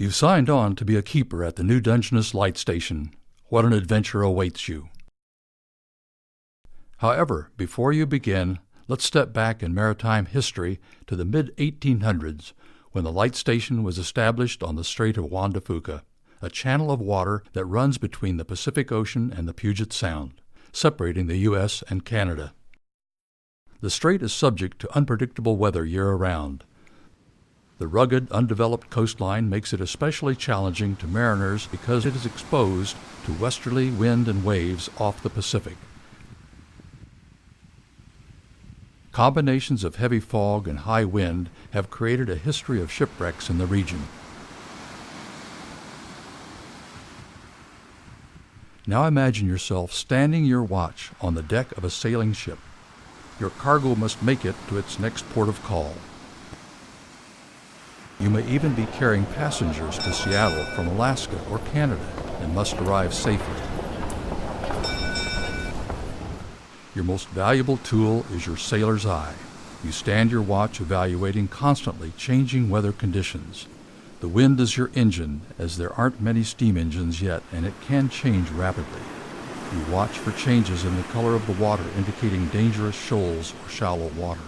You've signed on to be a keeper at the new Dungeness Light Station. What an adventure awaits you. However, before you begin, let's step back in maritime history to the mid-1800s when the light station was established on the Strait of Juan de Fuca, a channel of water that runs between the Pacific Ocean and the Puget Sound, separating the U.S. and Canada. The strait is subject to unpredictable weather year-round. The rugged, undeveloped coastline makes it especially challenging to mariners because it is exposed to westerly wind and waves off the Pacific. Combinations of heavy fog and high wind have created a history of shipwrecks in the region. Now imagine yourself standing your watch on the deck of a sailing ship. Your cargo must make it to its next port of call. You may even be carrying passengers to Seattle from Alaska or Canada and must arrive safely. Your most valuable tool is your sailor's eye. You stand your watch evaluating constantly changing weather conditions. The wind is your engine, as there aren't many steam engines yet, and it can change rapidly. You watch for changes in the color of the water indicating dangerous shoals or shallow water.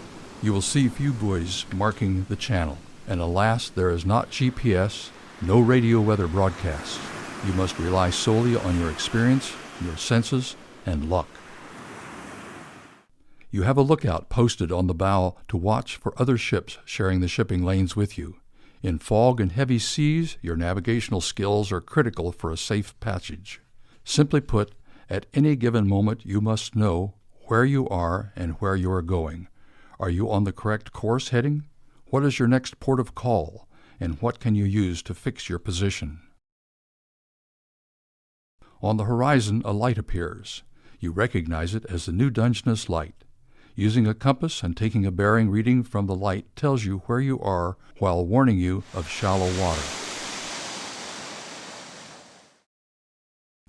You will see few buoys marking the channel, and alas, there is not GPS, no radio weather broadcasts. You must rely solely on your experience, your senses, and luck. You have a lookout posted on the bow to watch for other ships sharing the shipping lanes with you. In fog and heavy seas, your navigational skills are critical for a safe passage. Simply put, at any given moment you must know where you are and where you are going. Are you on the correct course heading? What is your next port of call, and what can you use to fix your position? On the horizon, a light appears. You recognize it as the new Dungeness light. Using a compass and taking a bearing reading from the light tells you where you are while warning you of shallow water.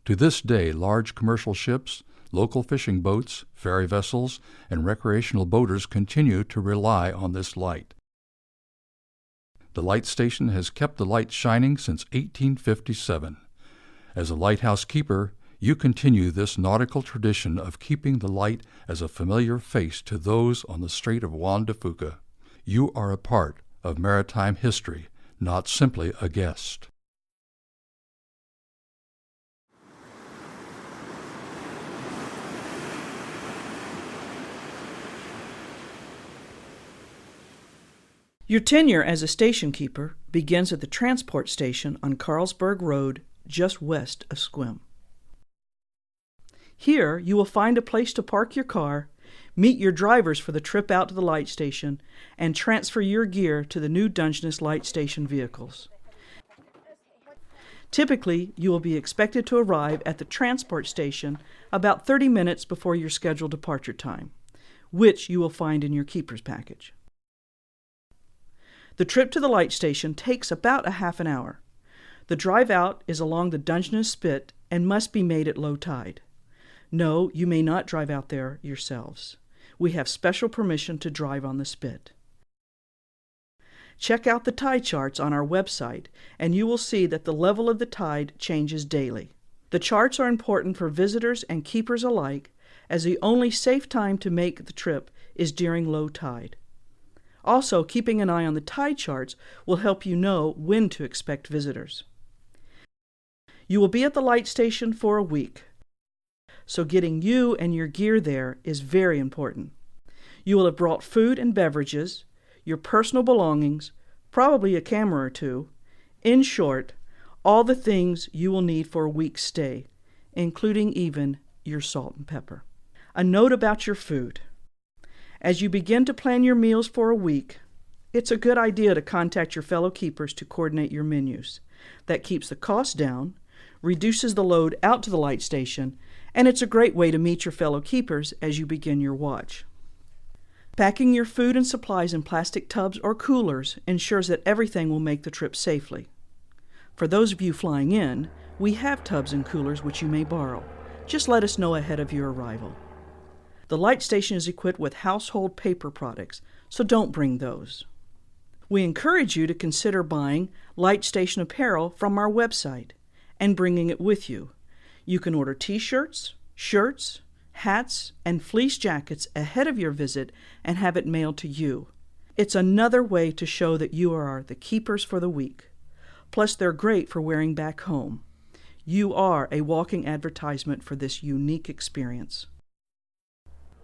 To this day, large commercial ships, local fishing boats, ferry vessels, and recreational boaters continue to rely on this light. The light station has kept the light shining since 1857. As a lighthouse keeper, you continue this nautical tradition of keeping the light as a familiar face to those on the Strait of Juan de Fuca. You are a part of maritime history, not simply a guest. Your tenure as a station keeper begins at the transport station on Carlsberg Road, just west of Sequim. Here, you will find a place to park your car, meet your drivers for the trip out to the light station, and transfer your gear to the new Dungeness light station vehicles. Typically, you will be expected to arrive at the transport station about 30 minutes before your scheduled departure time, which you will find in your keeper's package. The trip to the light station takes about a half an hour. The drive out is along the Dungeness Spit and must be made at low tide. No, you may not drive out there yourselves. We have special permission to drive on the spit. Check out the tide charts on our website, and you will see that the level of the tide changes daily. The charts are important for visitors and keepers alike, as the only safe time to make the trip is during low tide. Also, keeping an eye on the tide charts will help you know when to expect visitors. You will be at the light station for a week, so getting you and your gear there is very important. You will have brought food and beverages, your personal belongings, probably a camera or two. In short, all the things you will need for a week's stay, including even your salt and pepper. A note about your food. As you begin to plan your meals for a week, it's a good idea to contact your fellow keepers to coordinate your menus. That keeps the cost down, reduces the load out to the light station, and it's a great way to meet your fellow keepers as you begin your watch. Packing your food and supplies in plastic tubs or coolers ensures that everything will make the trip safely. For those of you flying in, we have tubs and coolers which you may borrow. Just let us know ahead of your arrival. The light station is equipped with household paper products, so don't bring those. We encourage you to consider buying Light Station apparel from our website and bringing it with you. You can order t-shirts, shirts, hats, and fleece jackets ahead of your visit and have it mailed to you. It's another way to show that you are the keepers for the week. Plus, they're great for wearing back home. You are a walking advertisement for this unique experience.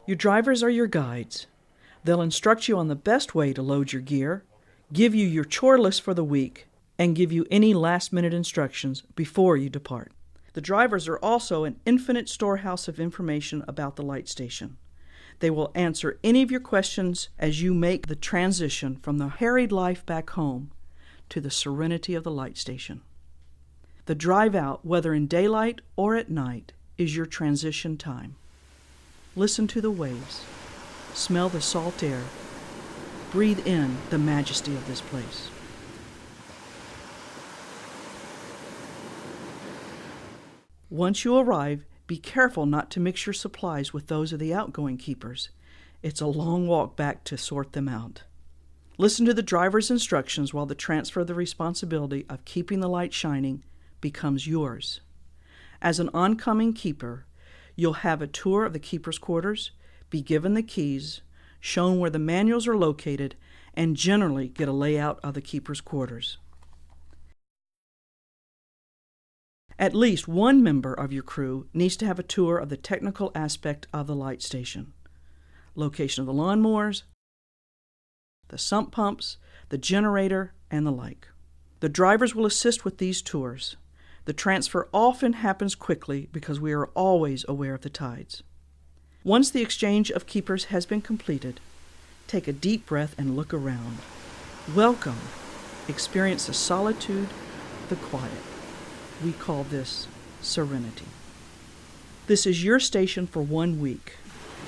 Your drivers are your guides. They'll instruct you on the best way to load your gear, give you your chore list for the week, and give you any last-minute instructions before you depart. The drivers are also an infinite storehouse of information about the Light Station. They will answer any of your questions as you make the transition from the harried life back home to the serenity of the Light Station. The drive out, whether in daylight or at night, is your transition time. Listen to the waves. Smell the salt air. Breathe in the majesty of this place. Once you arrive, be careful not to mix your supplies with those of the outgoing keepers. It's a long walk back to sort them out. Listen to the driver's instructions while the transfer of the responsibility of keeping the light shining becomes yours. As an oncoming keeper, you'll have a tour of the keeper's quarters, be given the keys, shown where the manuals are located, and generally get a layout of the keeper's quarters. At least one member of your crew needs to have a tour of the technical aspect of the Light Station. Location of the lawnmowers, the sump pumps, the generator, and the like. The drivers will assist with these tours. The transfer often happens quickly because we are always aware of the tides. Once the exchange of keepers has been completed, take a deep breath and look around. Welcome. Experience the solitude, the quiet. We call this serenity. This is your station for 1 week.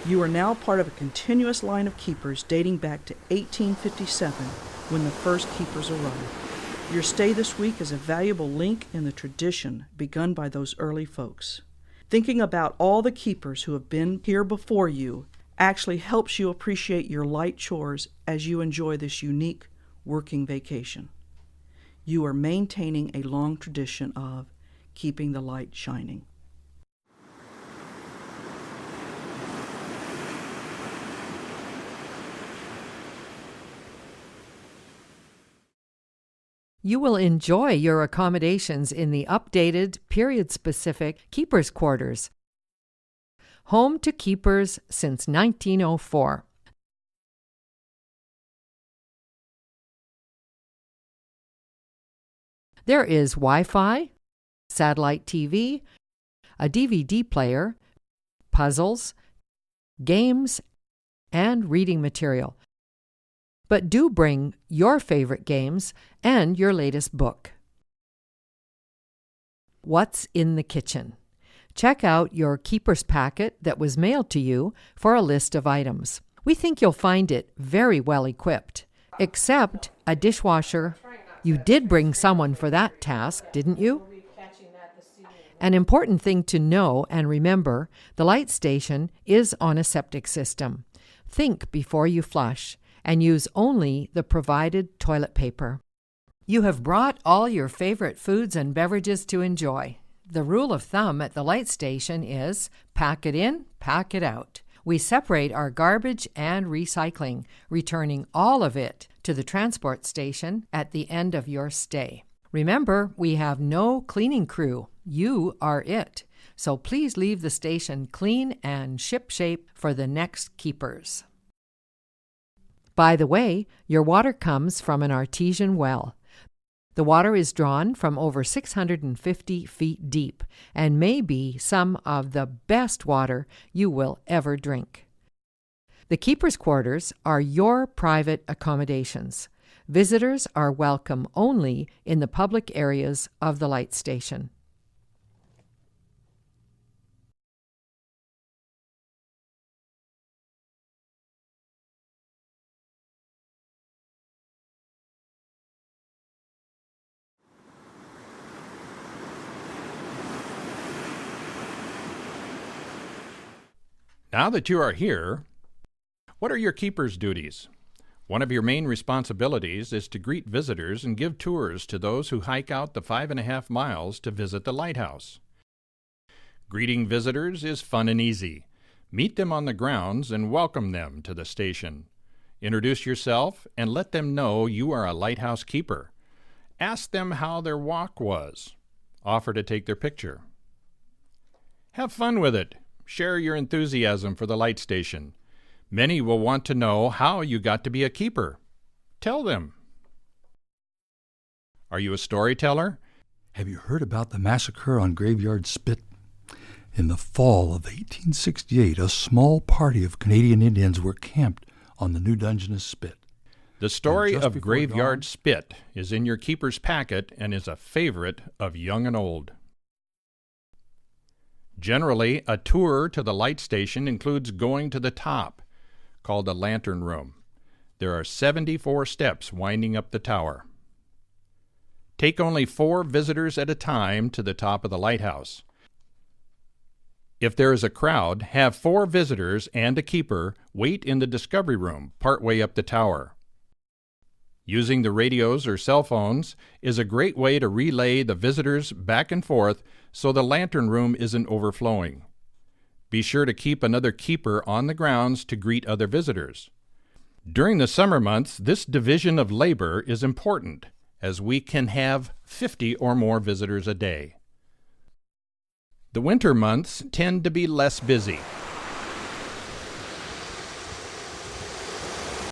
You are now part of a continuous line of keepers dating back to 1857 when the first keepers arrived. Your stay this week is a valuable link in the tradition begun by those early folks. Thinking about all the keepers who have been here before you actually helps you appreciate your light chores as you enjoy this unique working vacation. You are maintaining a long tradition of keeping the light shining. You will enjoy your accommodations in the updated, period-specific Keepers' Quarters. Home to keepers since 1904. There is Wi-Fi, satellite TV, a DVD player, puzzles, games, and reading material. But do bring your favorite games and your latest book. What's in the kitchen? Check out your keeper's packet that was mailed to you for a list of items. We think you'll find it very well equipped, except a dishwasher. You did bring someone for that task, didn't you? An important thing to know and remember, the Light Station is on a septic system. Think before you flush and use only the provided toilet paper. You have brought all your favorite foods and beverages to enjoy. The rule of thumb at the Light Station is pack it in, pack it out. We separate our garbage and recycling, returning all of it to the transport station at the end of your stay. Remember, we have no cleaning crew. You are it. So please leave the station clean and shipshape for the next keepers. By the way, your water comes from an artesian well. The water is drawn from over 650 feet deep and may be some of the best water you will ever drink. The keepers' quarters are your private accommodations. Visitors are welcome only in the public areas of the Light Station. Now that you are here, what are your keeper's duties? One of your main responsibilities is to greet visitors and give tours to those who hike out the 5.5 miles to visit the lighthouse. Greeting visitors is fun and easy. Meet them on the grounds and welcome them to the station. Introduce yourself and let them know you are a lighthouse keeper. Ask them how their walk was. Offer to take their picture. Have fun with it. Share your enthusiasm for the light station. Many will want to know how you got to be a keeper. Tell them. Are you a storyteller? Have you heard about the massacre on Graveyard Spit? In the fall of 1868, a small party of Canadian Indians were camped on the new Dungeness Spit. The story of Graveyard dawn, Spit is in your keeper's packet and is a favorite of young and old. Generally, a tour to the light station includes going to the top, called the lantern room. There are 74 steps winding up the tower. Take only 4 visitors at a time to the top of the lighthouse. If there is a crowd, have 4 visitors and a keeper wait in the discovery room partway up the tower. Using the radios or cell phones is a great way to relay the visitors back and forth so the lantern room isn't overflowing. Be sure to keep another keeper on the grounds to greet other visitors. During the summer months, this division of labor is important, as we can have 50 or more visitors a day. The winter months tend to be less busy.